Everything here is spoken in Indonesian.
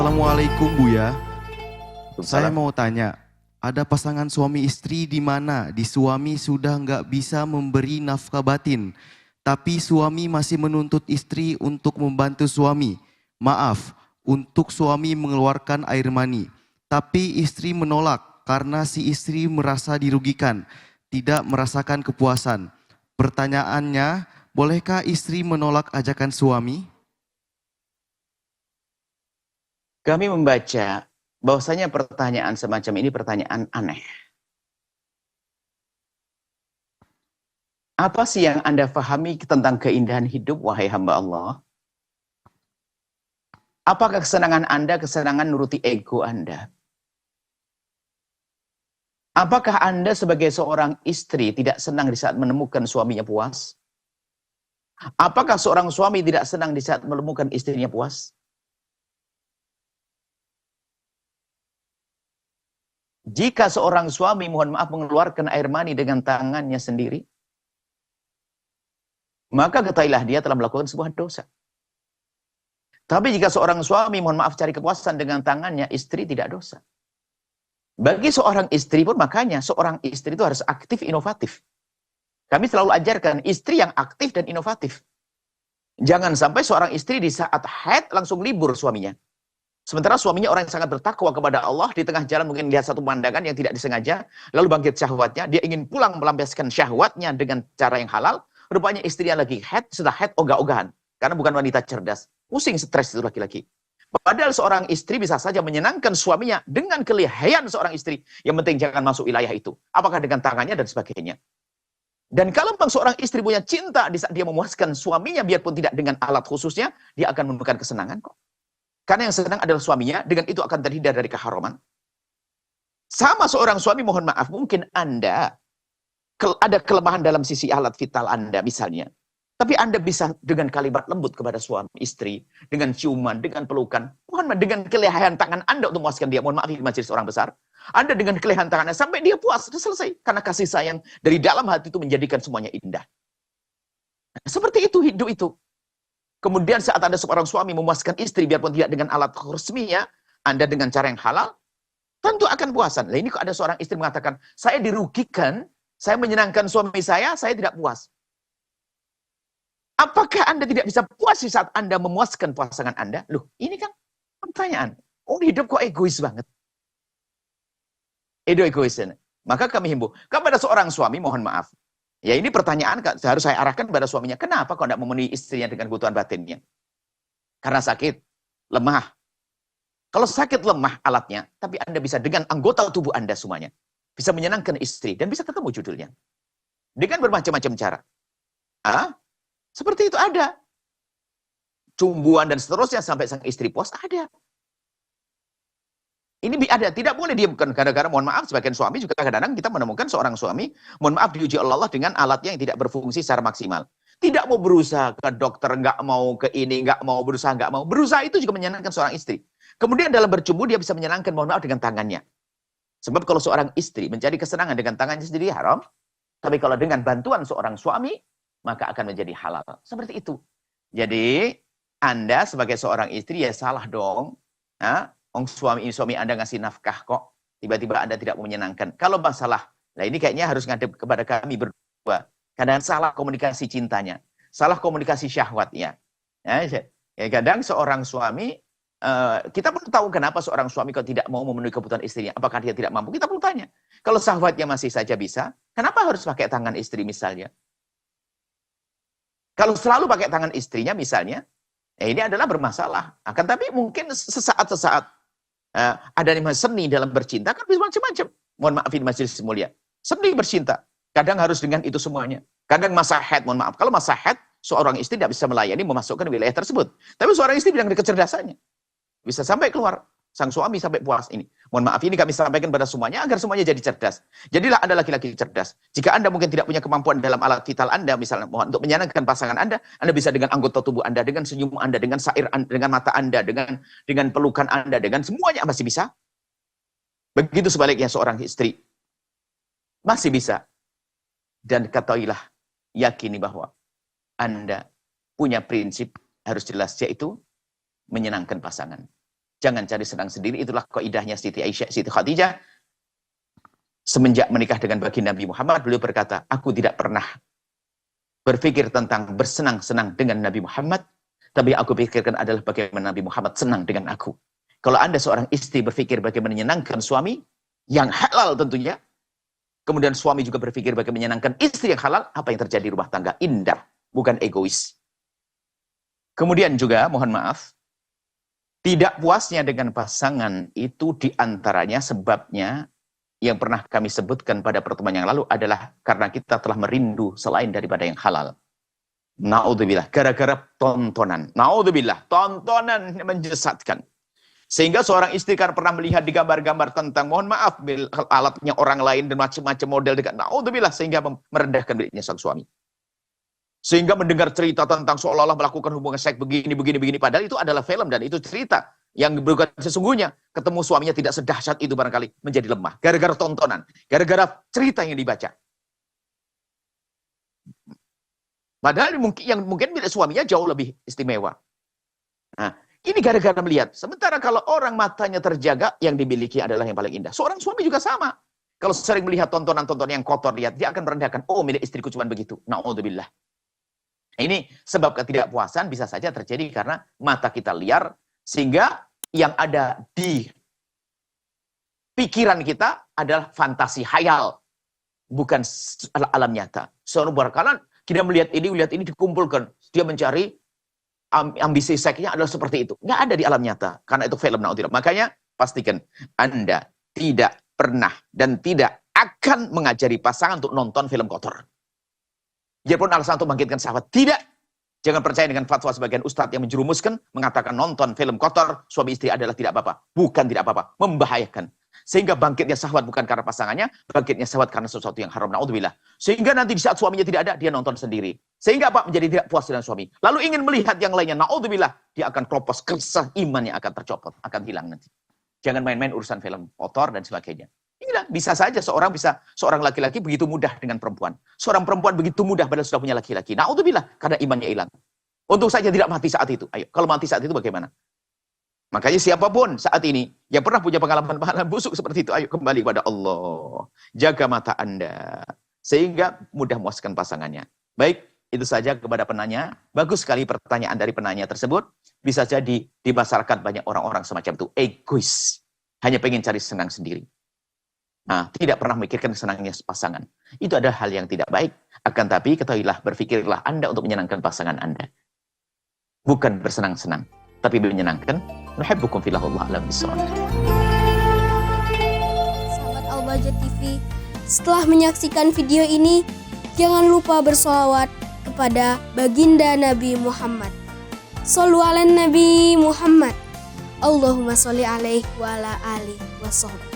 Assalamualaikum Buya. Saya Waalaikumsalam. mau tanya, ada pasangan suami istri di mana di suami sudah nggak bisa memberi nafkah batin, tapi suami masih menuntut istri untuk membantu suami. Maaf, untuk suami mengeluarkan air mani, tapi istri menolak karena si istri merasa dirugikan, tidak merasakan kepuasan. Pertanyaannya, bolehkah istri menolak ajakan suami? Kami membaca bahwasanya pertanyaan semacam ini pertanyaan aneh. Apa sih yang Anda pahami tentang keindahan hidup, wahai hamba Allah? Apakah kesenangan Anda kesenangan nuruti ego Anda? Apakah Anda sebagai seorang istri tidak senang di saat menemukan suaminya puas? Apakah seorang suami tidak senang di saat menemukan istrinya puas? Jika seorang suami, mohon maaf, mengeluarkan air mani dengan tangannya sendiri, maka ketahuilah dia telah melakukan sebuah dosa. Tapi jika seorang suami, mohon maaf, cari kepuasan dengan tangannya, istri tidak dosa. Bagi seorang istri pun, makanya seorang istri itu harus aktif, inovatif. Kami selalu ajarkan istri yang aktif dan inovatif. Jangan sampai seorang istri di saat haid langsung libur suaminya. Sementara suaminya orang yang sangat bertakwa kepada Allah, di tengah jalan mungkin lihat satu pemandangan yang tidak disengaja, lalu bangkit syahwatnya, dia ingin pulang melampiaskan syahwatnya dengan cara yang halal, rupanya istrinya lagi haid, sudah haid ogah-ogahan, karena bukan wanita cerdas, pusing, stres itu laki-laki. Padahal seorang istri bisa saja menyenangkan suaminya dengan kelihayan seorang istri, yang penting jangan masuk wilayah itu, apakah dengan tangannya dan sebagainya. Dan kalau memang seorang istri punya cinta di saat dia memuaskan suaminya, biarpun tidak dengan alat khususnya, dia akan menemukan kesenangan kok. Karena yang senang adalah suaminya, dengan itu akan terhindar dari keharaman. Sama seorang suami, mohon maaf, mungkin Anda ada kelemahan dalam sisi alat vital Anda misalnya. Tapi Anda bisa dengan kalimat lembut kepada suami istri, dengan ciuman, dengan pelukan, mohon maaf, dengan kelehaan tangan Anda untuk memuaskan dia. Mohon maaf, di majelis orang besar. Anda dengan kelehaan tangannya sampai dia puas, sudah selesai. Karena kasih sayang dari dalam hati itu menjadikan semuanya indah. Nah, seperti itu hidup itu. Kemudian saat Anda seorang suami memuaskan istri, biarpun tidak dengan alat resminya, Anda dengan cara yang halal, tentu akan puasan. Nah, ini kok ada seorang istri mengatakan, saya dirugikan, saya menyenangkan suami saya tidak puas. Apakah Anda tidak bisa puas di saat Anda memuaskan pasangan Anda? Loh, ini kan pertanyaan. Oh, hidup kok egois banget. Egois. Maka kami himbau, kepada seorang suami, mohon maaf. Ya, ini pertanyaan harus saya arahkan kepada suaminya. Kenapa kok tidak memenuhi istrinya dengan kebutuhan batinnya? Karena sakit, lemah. Kalau sakit lemah alatnya, tapi Anda bisa dengan anggota tubuh Anda semuanya. Bisa menyenangkan istri, dan bisa ketemu judulnya. Dengan bermacam-macam cara. Seperti itu ada. Cumbuan dan seterusnya sampai sang istri puas, ada. Ini ada, tidak boleh dia bukan kadang-kadang, mohon maaf, sebagian suami juga kadang-kadang kita menemukan seorang suami, mohon maaf, diuji oleh Allah dengan alatnya yang tidak berfungsi secara maksimal. Tidak mau berusaha ke dokter, nggak mau ke ini, nggak mau berusaha, nggak mau. Berusaha itu juga menyenangkan seorang istri. Kemudian dalam bercumbu dia bisa menyenangkan, mohon maaf, dengan tangannya. Sebab kalau seorang istri mencari kesenangan dengan tangannya sendiri haram, tapi kalau dengan bantuan seorang suami, maka akan menjadi halal. Seperti itu. Jadi, Anda sebagai seorang istri ya salah dong. Suami Anda ngasih nafkah kok, tiba-tiba Anda tidak mau menyenangkan. Kalau masalah, nah ini kayaknya harus ngadep kepada kami berdua. Kadang salah komunikasi cintanya, salah komunikasi syahwatnya. Kadang seorang suami, kita perlu tahu kenapa seorang suami kok tidak mau memenuhi kebutuhan istrinya. Apakah dia tidak mampu? Kita perlu tanya. Kalau syahwatnya masih saja bisa, kenapa harus pakai tangan istri misalnya? Kalau selalu pakai tangan istrinya misalnya, ini adalah bermasalah. Akan tapi mungkin sesaat-sesaat ada seni dalam bercinta, kan bisa macam-macam. Mohon maaf, ini majelis mulia. Seni bercinta. Kadang harus dengan itu semuanya. Kadang masa haid, mohon maaf. Kalau masa haid, seorang istri tidak bisa melayani memasukkan wilayah tersebut. Tapi seorang istri bilang dengan kecerdasannya. Bisa sampai keluar. Sang suami sampai puas ini. Mohon maaf, ini kami sampaikan pada semuanya agar semuanya jadi cerdas. Jadilah Anda laki-laki cerdas. Jika Anda mungkin tidak punya kemampuan dalam alat vital Anda, misalnya untuk menyenangkan pasangan Anda bisa dengan anggota tubuh Anda, dengan senyum Anda, dengan sair Anda, dengan mata Anda, dengan pelukan Anda, dengan semuanya masih bisa. Begitu sebaliknya seorang istri. Masih bisa. Dan ketahuilah, yakini bahwa Anda punya prinsip harus jelas, yaitu menyenangkan pasangan. Jangan cari senang sendiri. Itulah kaidahnya Siti Aisyah, Siti Khadijah. Semenjak menikah dengan baginda Nabi Muhammad, beliau berkata, aku tidak pernah berpikir tentang bersenang-senang dengan Nabi Muhammad, tapi aku pikirkan adalah bagaimana Nabi Muhammad senang dengan aku. Kalau Anda seorang istri berpikir bagaimana menyenangkan suami, yang halal tentunya, kemudian suami juga berpikir bagaimana menyenangkan istri yang halal, apa yang terjadi di rumah tangga? Indah, bukan egois. Kemudian juga, mohon maaf, tidak puasnya dengan pasangan itu diantaranya sebabnya yang pernah kami sebutkan pada pertemuan yang lalu adalah karena kita telah merindu selain daripada yang halal. Na'udzubillah, gara-gara tontonan. Na'udzubillah, tontonan menyesatkan. Sehingga seorang istri kan pernah melihat di gambar-gambar tentang, mohon maaf, alatnya orang lain dan macam-macam model dekat. Na'udzubillah, sehingga merendahkan miliknya sang suami. Sehingga mendengar cerita tentang seolah-olah melakukan hubungan seks begini. Padahal itu adalah film dan itu cerita yang bukan sesungguhnya. Ketemu suaminya tidak sedahsyat itu barangkali menjadi lemah. Gara-gara tontonan. Gara-gara cerita yang dibaca. Padahal mungkin milik suaminya jauh lebih istimewa. Nah, ini gara-gara melihat. Sementara kalau orang matanya terjaga, yang dimiliki adalah yang paling indah. Seorang suami juga sama. Kalau sering melihat tontonan-tontonan yang kotor, lihat, dia akan merendahkan. Oh, milik istriku cuma begitu. Na'udzubillah. Ini sebab ketidakpuasan bisa saja terjadi karena mata kita liar, sehingga yang ada di pikiran kita adalah fantasi hayal, bukan alam nyata. Seorang berkalan, kita melihat ini dikumpulkan, dia mencari ambisi seksnya adalah seperti itu. Nggak ada di alam nyata, karena itu film. Makanya pastikan Anda tidak pernah dan tidak akan mengajari pasangan untuk nonton film kotor. Biarpun alasan untuk membangkitkan syahwat. Tidak. Jangan percaya dengan fatwa sebagian ustadz yang menjerumuskan, mengatakan nonton film kotor, suami istri adalah tidak apa-apa. Bukan tidak apa-apa. Membahayakan. Sehingga bangkitnya syahwat bukan karena pasangannya, bangkitnya syahwat karena sesuatu yang haram. Na'udzubillah. Sehingga nanti di saat suaminya tidak ada, dia nonton sendiri. Sehingga apa? Menjadi tidak puas dengan suami. Lalu ingin melihat yang lainnya. Na'udzubillah. Dia akan keropos, kesah, imannya akan tercopot. Akan hilang nanti. Jangan main-main urusan film kotor dan sebagainya. Inilah, bisa saja seorang laki-laki begitu mudah dengan perempuan. Seorang perempuan begitu mudah padahal sudah punya laki-laki. Na'udzubillah, karena imannya hilang. Untuk saja tidak mati saat itu. Ayo, kalau mati saat itu bagaimana? Makanya siapapun saat ini yang pernah punya pengalaman busuk seperti itu, ayo kembali kepada Allah. Jaga mata Anda. Sehingga mudah memuaskan pasangannya. Baik, itu saja kepada penanya. Bagus sekali pertanyaan dari penanya tersebut. Bisa jadi di masyarakat banyak orang-orang semacam itu. Egois. Hanya pengen cari senang sendiri. Nah, tidak pernah memikirkan senangnya pasangan. Itu adalah hal yang tidak baik. Akan tapi ketahuilah, berpikirlah Anda untuk menyenangkan pasangan Anda. Bukan bersenang-senang, tapi menyenangkan. Nuhibbukum fillah, wallahu a'lam bishawab. Sahabat Al-Bahjah TV, setelah menyaksikan video ini, jangan lupa bersolawat kepada baginda Nabi Muhammad. Shollu ala Nabi Muhammad. Allahumma sholli alaihi wa ala alihi wa sahbihi.